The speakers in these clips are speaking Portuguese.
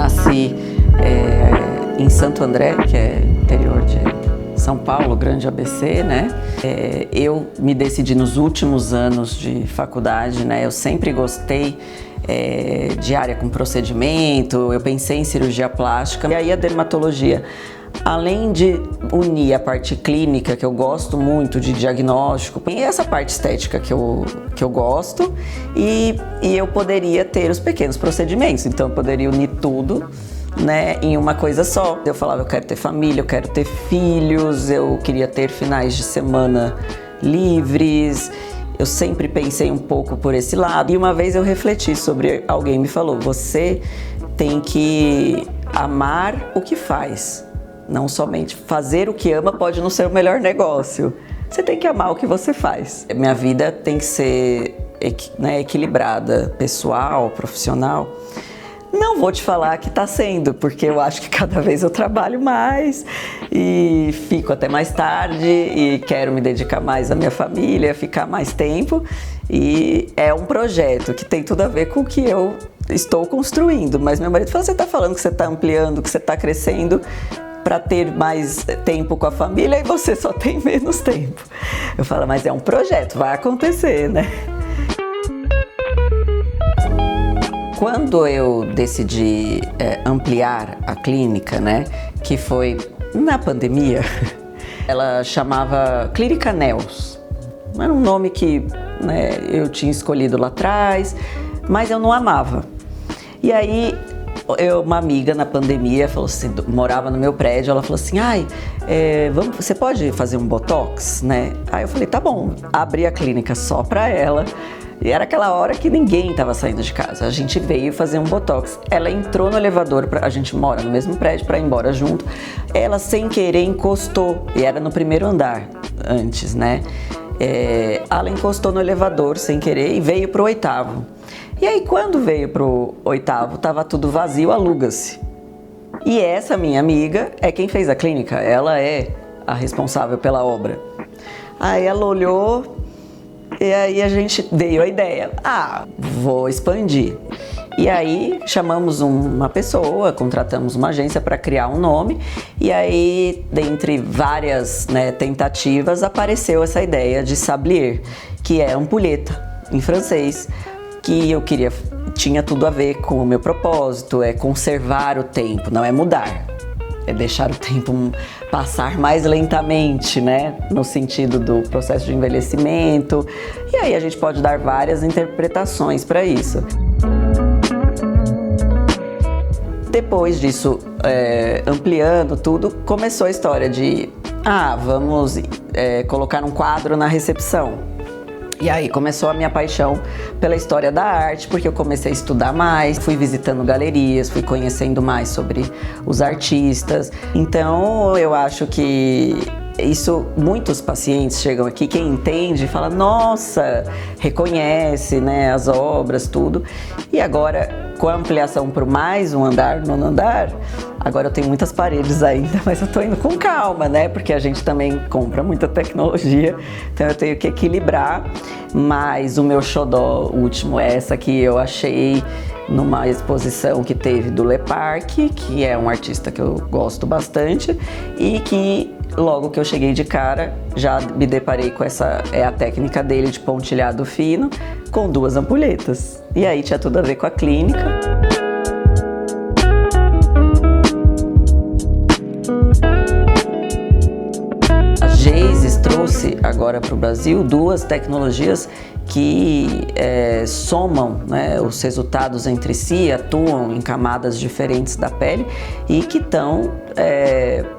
nasci em Santo André, que é interior de São Paulo, grande ABC, né? Eu me decidi nos últimos anos de faculdade, né? Eu sempre gostei de área com procedimento, eu pensei em cirurgia plástica. E aí a dermatologia, além de unir a parte clínica, que eu gosto muito de diagnóstico, e essa parte estética que eu gosto, e eu poderia ter os pequenos procedimentos, então eu poderia unir tudo, né, em uma coisa só. Eu falava, eu quero ter família, eu quero ter filhos, eu queria ter finais de semana livres. Eu sempre pensei um pouco por esse lado. E uma vez eu refleti sobre, alguém me falou, você tem que amar o que faz. Não somente fazer o que ama pode não ser o melhor negócio. Você tem que amar o que você faz. Minha vida tem que ser, né, equilibrada, pessoal, profissional. Não vou te falar que está sendo, porque eu acho que cada vez eu trabalho mais e fico até mais tarde e quero me dedicar mais à minha família, ficar mais tempo. E é um projeto que tem tudo a ver com o que eu estou construindo. Mas meu marido fala, você está falando que você está ampliando, que você está crescendo para ter mais tempo com a família e você só tem menos tempo. Eu falo, mas é um projeto, vai acontecer, né? Quando eu decidi ampliar a clínica, né, que foi na pandemia, ela chamava Clínica Neos. Era um nome que, né, eu tinha escolhido lá atrás, mas eu não amava. E aí, uma amiga na pandemia falou assim, morava no meu prédio, ela falou assim, você pode fazer um botox, né? Aí eu falei, tá bom, abri a clínica só pra ela. E era aquela hora que ninguém estava saindo de casa. A gente veio fazer um botox. Ela entrou no elevador, a gente mora no mesmo prédio, para ir embora junto. Ela, sem querer, encostou. E era no primeiro andar, antes, né? Ela encostou no elevador, sem querer, e veio pro 8º. E aí, quando veio pro 8º, tava tudo vazio, aluga-se. E essa minha amiga é quem fez a clínica. Ela é a responsável pela obra. Aí ela olhou... E aí a gente veio a ideia, vou expandir. E aí chamamos uma pessoa, contratamos uma agência para criar um nome. E aí, dentre várias, né, tentativas, apareceu essa ideia de sablier, que é ampulheta em francês, que eu queria, tinha tudo a ver com o meu propósito, é conservar o tempo, não é mudar. É deixar o tempo passar mais lentamente, né? No sentido do processo de envelhecimento. E aí a gente pode dar várias interpretações para isso. Depois disso, ampliando tudo, começou a história de vamos colocar um quadro na recepção. E aí começou a minha paixão pela história da arte, porque eu comecei a estudar mais, fui visitando galerias, fui conhecendo mais sobre os artistas. Então eu acho que isso, muitos pacientes chegam aqui, quem entende, fala, nossa, reconhece, né, as obras, tudo. E agora, com a ampliação para mais um andar, 9º andar, agora eu tenho muitas paredes ainda, mas eu tô indo com calma, né? Porque a gente também compra muita tecnologia, então eu tenho que equilibrar. Mas o meu xodó último é essa que eu achei numa exposição que teve do Leparc, que é um artista que eu gosto bastante, e que logo que eu cheguei de cara, já me deparei com essa, a técnica dele de pontilhado fino, com 2 ampulhetas. E aí tinha tudo a ver com a clínica. A Geises trouxe agora para o Brasil 2 tecnologias que somam, né, os resultados entre si, atuam em camadas diferentes da pele e que estão,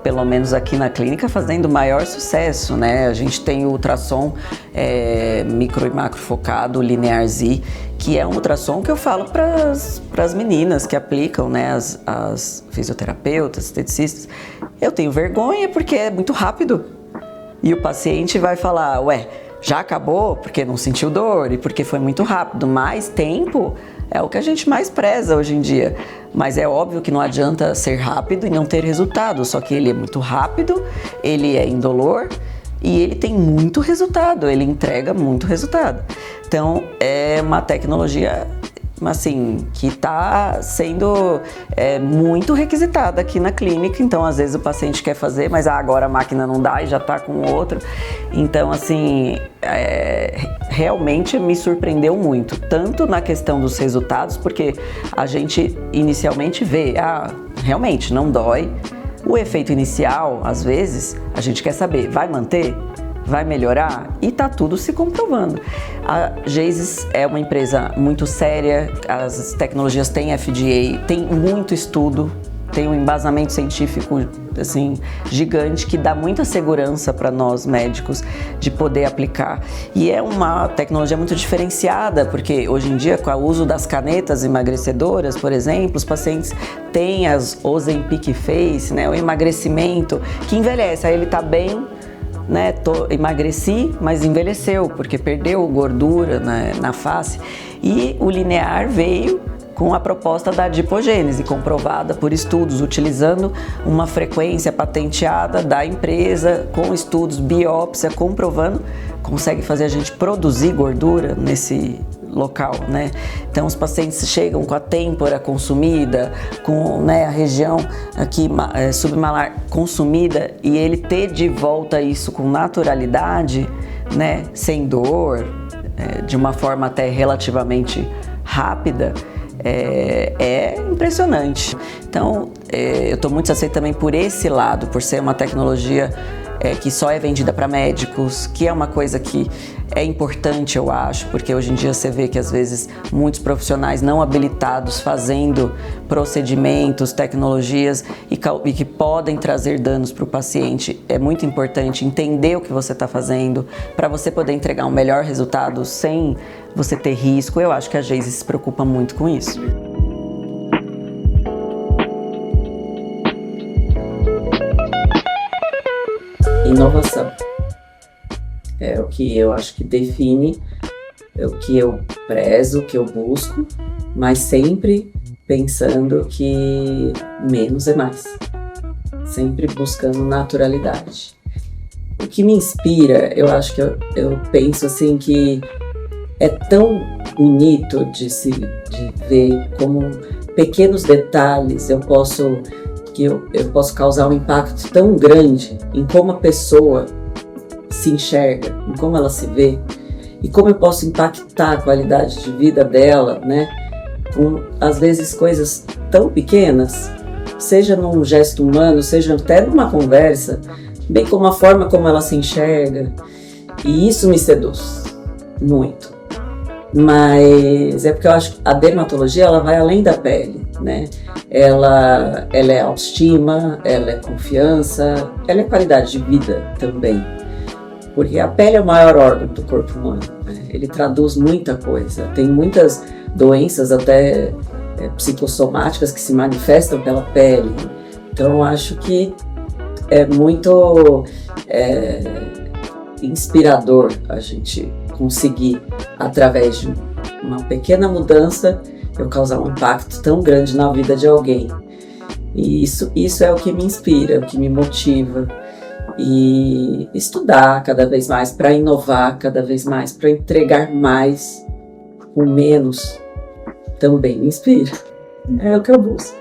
pelo menos aqui na clínica, fazendo maior sucesso, né? A gente tem o ultrassom micro e macro focado, Linear Z, que é um ultrassom que eu falo para as meninas que aplicam, né, as fisioterapeutas, esteticistas. Eu tenho vergonha porque é muito rápido. E o paciente vai falar, já acabou porque não sentiu dor e porque foi muito rápido. Mais tempo é o que a gente mais preza hoje em dia. Mas é óbvio que não adianta ser rápido e não ter resultado. Só que ele é muito rápido, ele é indolor e ele tem muito resultado, ele entrega muito resultado. Então é uma tecnologia assim, que está sendo muito requisitada aqui na clínica. Então, às vezes o paciente quer fazer, mas agora a máquina não dá e já está com outro. Então, assim, realmente me surpreendeu muito, tanto na questão dos resultados, porque a gente inicialmente vê, realmente não dói. O efeito inicial, às vezes, a gente quer saber, vai manter? Vai melhorar? E tá tudo se comprovando. A Geysis é uma empresa muito séria, as tecnologias têm FDA, tem muito estudo, tem um embasamento científico assim, gigante, que dá muita segurança para nós médicos de poder aplicar. E é uma tecnologia muito diferenciada, porque hoje em dia, com o uso das canetas emagrecedoras, por exemplo, os pacientes têm as Ozempic Face, né, o emagrecimento, que envelhece, aí ele tá bem, né, emagreci, mas envelheceu, porque perdeu gordura na face. E o linear veio com a proposta da adipogênese, comprovada por estudos, utilizando uma frequência patenteada da empresa, com estudos, biópsia, comprovando, consegue fazer a gente produzir gordura nesse local, né? Então os pacientes chegam com a têmpora consumida, com, né, a região aqui submalar consumida, e ele ter de volta isso com naturalidade, né, sem dor, de uma forma até relativamente rápida, é impressionante. Então, eu estou muito satisfeita também por esse lado, por ser uma tecnologia que só é vendida para médicos, que é uma coisa que é importante, eu acho, porque hoje em dia você vê que às vezes muitos profissionais não habilitados fazendo procedimentos, tecnologias e que podem trazer danos para o paciente. É muito importante entender o que você está fazendo para você poder entregar um melhor resultado sem você ter risco. Eu acho que a Geysis se preocupa muito com isso. Inovação é o que eu acho que define, é o que eu prezo, o que eu busco, mas sempre pensando que menos é mais, sempre buscando naturalidade. O que me inspira, eu acho que eu penso assim que é tão bonito de ver como pequenos detalhes eu posso causar um impacto tão grande em como a pessoa se enxerga, em como ela se vê, e como eu posso impactar a qualidade de vida dela, né? Com, às vezes, coisas tão pequenas, seja num gesto humano, seja até numa conversa, bem como a forma como ela se enxerga, e isso me seduz muito. Mas é porque eu acho que a dermatologia, ela vai além da pele, né? Ela é autoestima, ela é confiança, ela é qualidade de vida também. Porque a pele é o maior órgão do corpo humano, né? Ele traduz muita coisa. Tem muitas doenças até psicossomáticas que se manifestam pela pele. Então eu acho que é muito inspirador a gente conseguir, através de uma pequena mudança, eu causar um impacto tão grande na vida de alguém. E isso é o que me inspira, o que me motiva. E estudar cada vez mais para inovar, cada vez mais para entregar mais com menos também me inspira. É o que eu busco.